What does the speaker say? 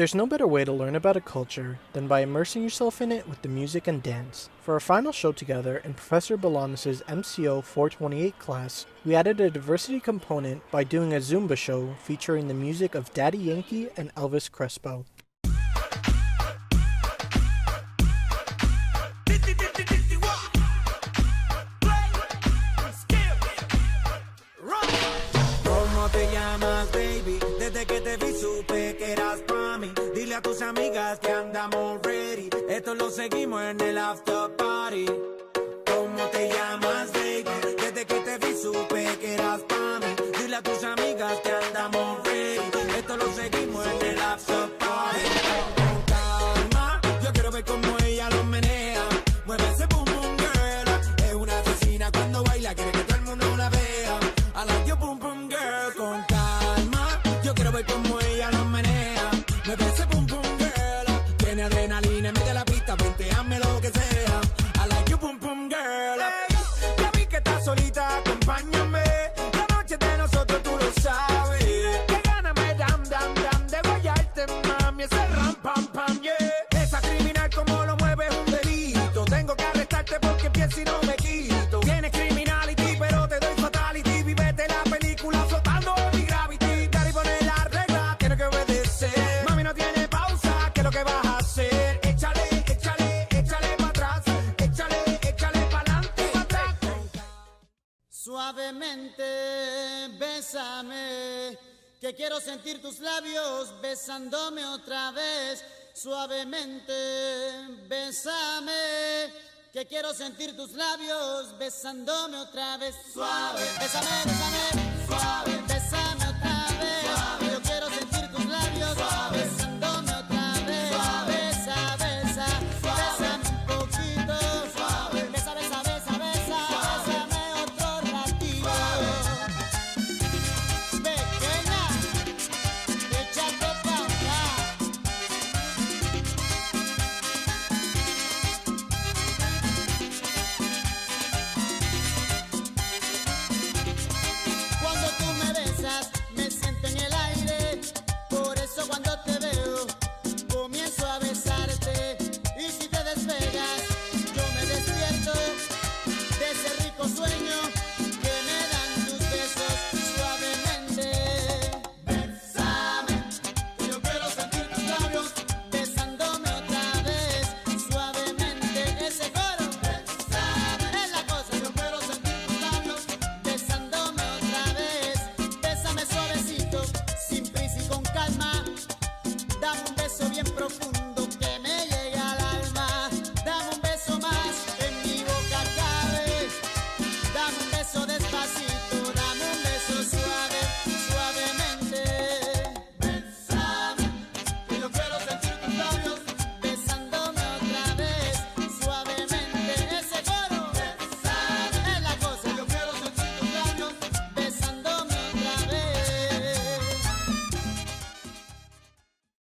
There's no better way to learn about a culture than by immersing yourself in it with the music and dance. For our final show together in Professor Bolanos' MCO428 class, we added a diversity component by doing a Zumba show featuring the music of Daddy Yankee and Elvis Crespo. Dile a tus amigas que andamos ready. Esto lo seguimos en el after party. ¿Cómo te llamas, baby? Desde que te vi supe que eras pa' mí. Dile a tus amigas que andamos ready. Esto lo seguimos en el after party. Con calma, yo quiero ver cómo ella lo menea. Mueve ese boom boom girl. Es una asesina cuando baila, quiere que todo el mundo la vea. I like your boom boom girl. Con calma, yo quiero ver cómo ella lo menea. Mueve ese boom boom girl. Tiene adrenalina, mete la pista, venteame lo que sea. I like you boom boom girl. Hey, ya vi que estás solita, acompáñame. La noche de nosotros tú lo sabes. Que gana me dam de guayarte, mami. Ese ram pam pam, yeah. Esa criminal como lo mueve es un delito. Tengo que arrestarte porque pienso y no me quito. Tienes criminality, pero te doy fatality. Vivete la película flotando en mi gravity. Daddy pone la regla, tiene que obedecer. Mami no tiene pausa, ¿qué es lo que vas a hacer? Échale, échale, échale para atrás. Échale, échale para adelante, para atrás. Suavemente, bésame, que quiero sentir tus labios besándome otra vez. Suavemente, bésame, que quiero sentir tus labios besándome otra vez. Suave, bésame, bésame, suave.